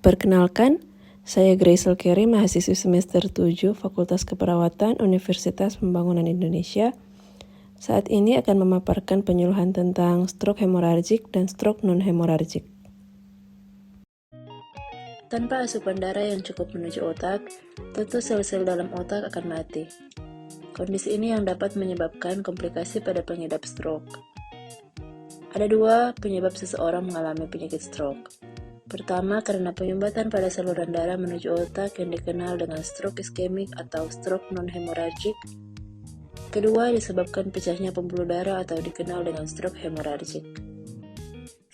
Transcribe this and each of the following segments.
Perkenalkan, saya Grace Carey, mahasiswi semester 7 Fakultas Keperawatan Universitas Pembangunan Indonesia. Saat ini akan memaparkan penyuluhan tentang stroke hemoragik dan stroke non-hemoragik. Tanpa asupan darah yang cukup menuju otak, tentu sel-sel dalam otak akan mati. Kondisi ini yang dapat menyebabkan komplikasi pada pengidap stroke. Ada dua penyebab seseorang mengalami penyakit stroke. Pertama, karena penyumbatan pada saluran darah menuju otak yang dikenal dengan stroke iskemik atau stroke non-hemoragik. Kedua, disebabkan pecahnya pembuluh darah atau dikenal dengan stroke hemoragik.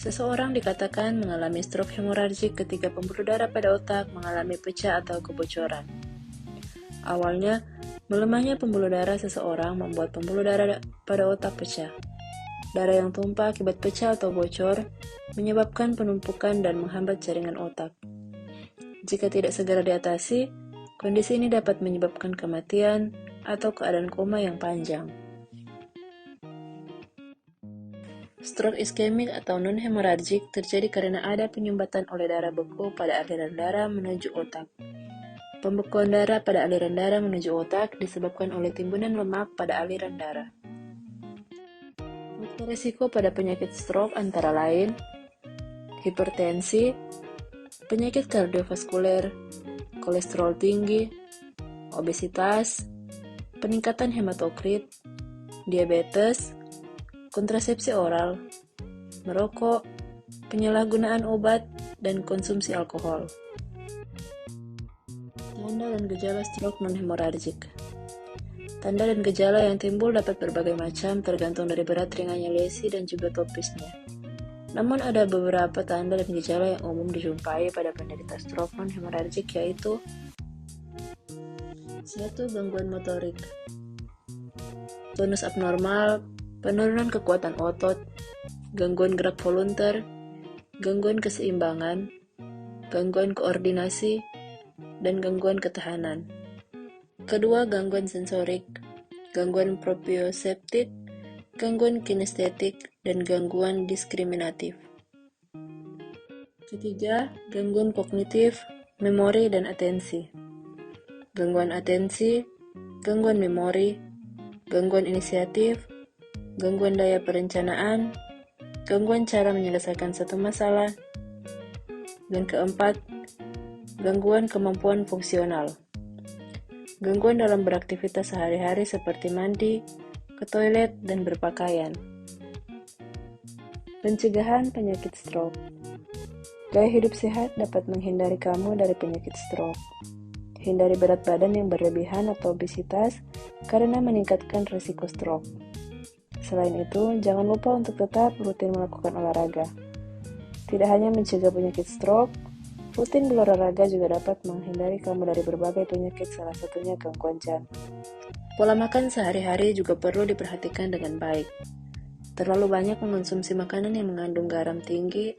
Seseorang dikatakan mengalami stroke hemoragik ketika pembuluh darah pada otak mengalami pecah atau kebocoran. Awalnya, melemahnya pembuluh darah seseorang membuat pembuluh darah pada otak pecah. Darah yang tumpah akibat pecah atau bocor menyebabkan penumpukan dan menghambat jaringan otak. Jika tidak segera diatasi, kondisi ini dapat menyebabkan kematian atau keadaan koma yang panjang. Stroke iskemik atau non-hemoragik terjadi karena ada penyumbatan oleh darah beku pada aliran darah menuju otak. Pembekuan darah pada aliran darah menuju otak disebabkan oleh timbunan lemak pada aliran darah. Faktor risiko pada penyakit stroke antara lain hipertensi, penyakit kardiovaskuler, kolesterol tinggi, obesitas, peningkatan hematokrit, diabetes, kontrasepsi oral, merokok, penyalahgunaan obat, dan konsumsi alkohol. Tanda dan gejala stroke non-hemoragik. Tanda dan gejala yang timbul dapat berbagai macam tergantung dari berat ringannya lesi dan juga topisnya. Namun ada beberapa tanda dan gejala yang umum dijumpai pada penderita stroke non-hemoragik yaitu 1. Gangguan motorik, tonus abnormal, penurunan kekuatan otot, gangguan gerak volunter, gangguan keseimbangan, gangguan koordinasi, dan gangguan ketahanan. Kedua, gangguan sensorik, gangguan proprioseptif, gangguan kinestetik, dan gangguan diskriminatif. Ketiga, gangguan kognitif, memori, dan atensi. Gangguan atensi, gangguan memori, gangguan inisiatif, gangguan daya perencanaan, gangguan cara menyelesaikan satu masalah, dan keempat, gangguan kemampuan fungsional. Gangguan dalam beraktivitas sehari-hari seperti mandi, ke toilet, dan berpakaian. Pencegahan penyakit stroke. Gaya hidup sehat dapat menghindari kamu dari penyakit stroke. Hindari berat badan yang berlebihan atau obesitas karena meningkatkan risiko stroke. Selain itu, jangan lupa untuk tetap rutin melakukan olahraga. Tidak hanya mencegah penyakit stroke, rutin berolahraga juga dapat menghindari kamu dari berbagai penyakit, salah satunya gangguan jantung. Pola makan sehari-hari juga perlu diperhatikan dengan baik. Terlalu banyak mengonsumsi makanan yang mengandung garam tinggi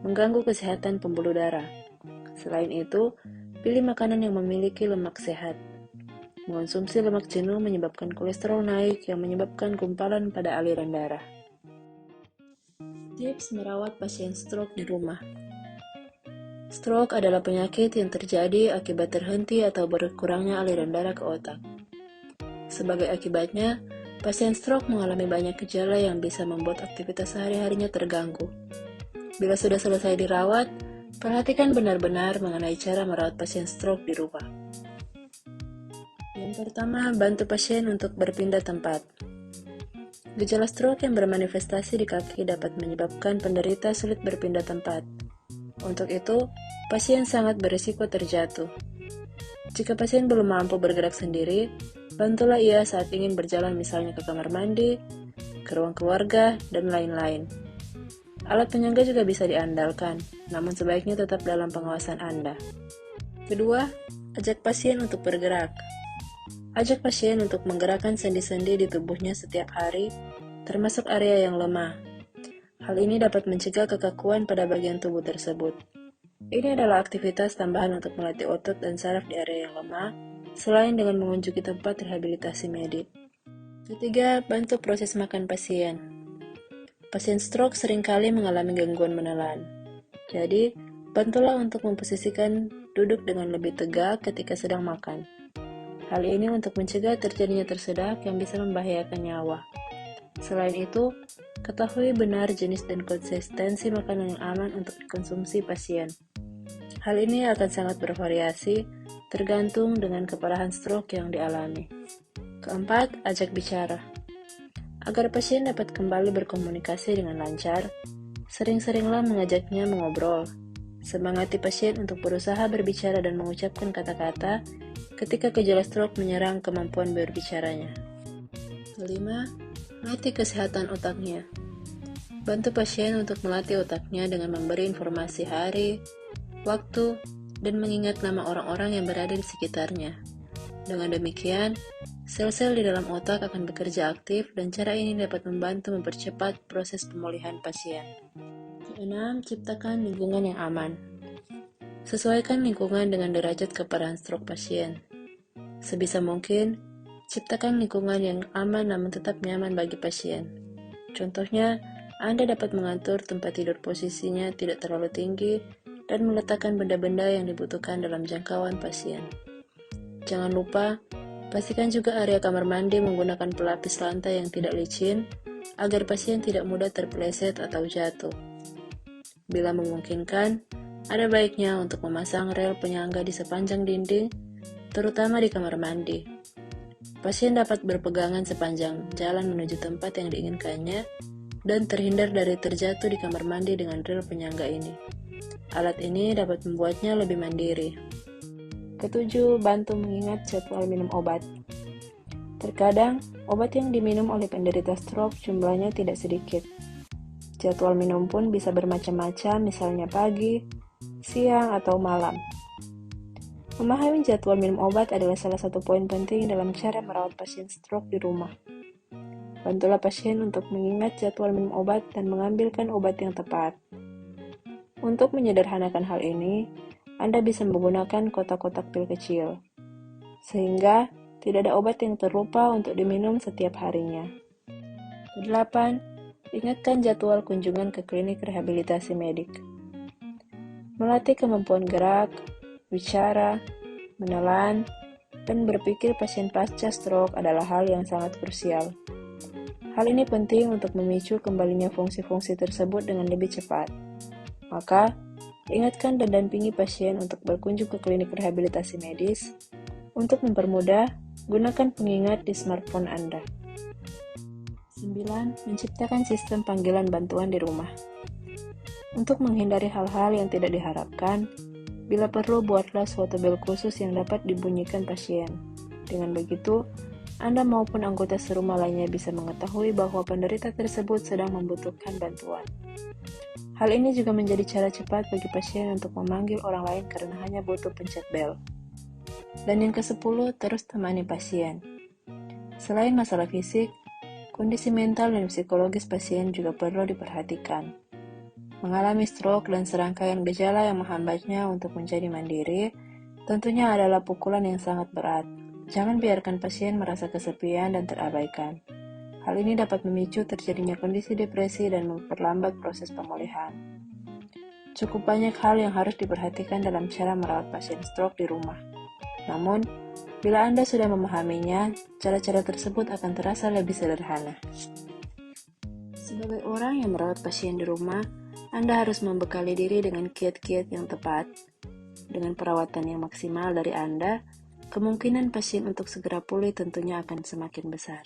mengganggu kesehatan pembuluh darah. Selain itu, pilih makanan yang memiliki lemak sehat. Mengonsumsi lemak jenuh menyebabkan kolesterol naik yang menyebabkan gumpalan pada aliran darah. Tips merawat pasien stroke di rumah. Stroke adalah penyakit yang terjadi akibat terhenti atau berkurangnya aliran darah ke otak. Sebagai akibatnya, pasien stroke mengalami banyak gejala yang bisa membuat aktivitas sehari-harinya terganggu. Bila sudah selesai dirawat, perhatikan benar-benar mengenai cara merawat pasien stroke di rumah. Yang pertama, bantu pasien untuk berpindah tempat. Gejala stroke yang bermanifestasi di kaki dapat menyebabkan penderita sulit berpindah tempat. Untuk itu, pasien sangat berisiko terjatuh. Jika pasien belum mampu bergerak sendiri, bantulah ia saat ingin berjalan misalnya ke kamar mandi, ke ruang keluarga, dan lain-lain. Alat penyangga juga bisa diandalkan, namun sebaiknya tetap dalam pengawasan Anda. Kedua, ajak pasien untuk bergerak. Ajak pasien untuk menggerakkan sendi-sendi di tubuhnya setiap hari, termasuk area yang lemah. Hal ini dapat mencegah kekakuan pada bagian tubuh tersebut. Ini adalah aktivitas tambahan untuk melatih otot dan saraf di area yang lemah, selain dengan mengunjungi tempat rehabilitasi medik. Ketiga, bantu proses makan pasien. Pasien stroke seringkali mengalami gangguan menelan. Jadi, Bantulah untuk memposisikan duduk dengan lebih tegak ketika sedang makan. Hal ini untuk mencegah terjadinya tersedak yang bisa membahayakan nyawa. Selain itu, ketahui benar jenis dan konsistensi makanan yang aman untuk dikonsumsi pasien. Hal ini akan sangat bervariasi tergantung dengan keparahan stroke yang dialami. Keempat, ajak bicara. Agar pasien dapat kembali berkomunikasi dengan lancar, sering-seringlah mengajaknya mengobrol. Semangati pasien untuk berusaha berbicara dan mengucapkan kata-kata ketika gejala stroke menyerang kemampuan berbicaranya. Kelima, latih kesehatan otaknya. Bantu pasien untuk melatih otaknya dengan memberi informasi hari, waktu, dan mengingat nama orang-orang yang berada di sekitarnya. Dengan demikian, sel-sel di dalam otak akan bekerja aktif dan cara ini dapat membantu mempercepat proses pemulihan pasien. Keenam, ciptakan lingkungan yang aman. Sesuaikan lingkungan dengan derajat keparahan stroke pasien. Sebisa mungkin, ciptakan lingkungan yang aman namun tetap nyaman bagi pasien. Contohnya, Anda dapat mengatur tempat tidur posisinya tidak terlalu tinggi dan meletakkan benda-benda yang dibutuhkan dalam jangkauan pasien. Jangan lupa, pastikan juga area kamar mandi menggunakan pelapis lantai yang tidak licin agar pasien tidak mudah terpeleset atau jatuh. Bila memungkinkan, ada baiknya untuk memasang rel penyangga di sepanjang dinding, terutama di kamar mandi. Pasien dapat berpegangan sepanjang jalan menuju tempat yang diinginkannya dan terhindar dari terjatuh di kamar mandi dengan rel penyangga ini. Alat ini dapat membuatnya lebih mandiri. Ketujuh, bantu mengingat jadwal minum obat. Terkadang, obat yang diminum oleh penderita stroke jumlahnya tidak sedikit. Jadwal minum pun bisa bermacam-macam, misalnya pagi, siang, atau malam. Memahami jadwal minum obat adalah salah satu poin penting dalam cara merawat pasien stroke di rumah. Bantulah pasien untuk mengingat jadwal minum obat dan mengambilkan obat yang tepat. Untuk menyederhanakan hal ini, Anda bisa menggunakan kotak-kotak pil kecil, sehingga tidak ada obat yang terlupa untuk diminum setiap harinya. Kedelapan, ingatkan jadwal kunjungan ke klinik rehabilitasi medik. Melatih kemampuan gerak, bicara, menelan, dan berpikir pasien pasca stroke adalah hal yang sangat krusial. Hal ini penting untuk memicu kembalinya fungsi-fungsi tersebut dengan lebih cepat. Maka, ingatkan dan dampingi pasien untuk berkunjung ke klinik rehabilitasi medis. Untuk mempermudah, gunakan pengingat di smartphone Anda. 9. Menciptakan sistem panggilan bantuan di rumah. Untuk menghindari hal-hal yang tidak diharapkan, bila perlu buatlah suatu bel khusus yang dapat dibunyikan pasien. Dengan begitu, Anda maupun anggota serumah lainnya bisa mengetahui bahwa penderita tersebut sedang membutuhkan bantuan. Hal ini juga menjadi cara cepat bagi pasien untuk memanggil orang lain karena hanya butuh pencet bel. Dan yang ke-10, terus temani pasien. Selain masalah fisik, kondisi mental dan psikologis pasien juga perlu diperhatikan. Mengalami stroke dan serangkaian gejala yang menghambatnya untuk menjadi mandiri, tentunya adalah pukulan yang sangat berat. Jangan biarkan pasien merasa kesepian dan terabaikan. Hal ini dapat memicu terjadinya kondisi depresi dan memperlambat proses pemulihan. Cukup banyak hal yang harus diperhatikan dalam cara merawat pasien stroke di rumah. Namun, bila Anda sudah memahaminya, cara-cara tersebut akan terasa lebih sederhana. Sebagai orang yang merawat pasien di rumah, Anda harus membekali diri dengan kiat-kiat yang tepat. Dengan perawatan yang maksimal dari Anda, kemungkinan pasien untuk segera pulih tentunya akan semakin besar.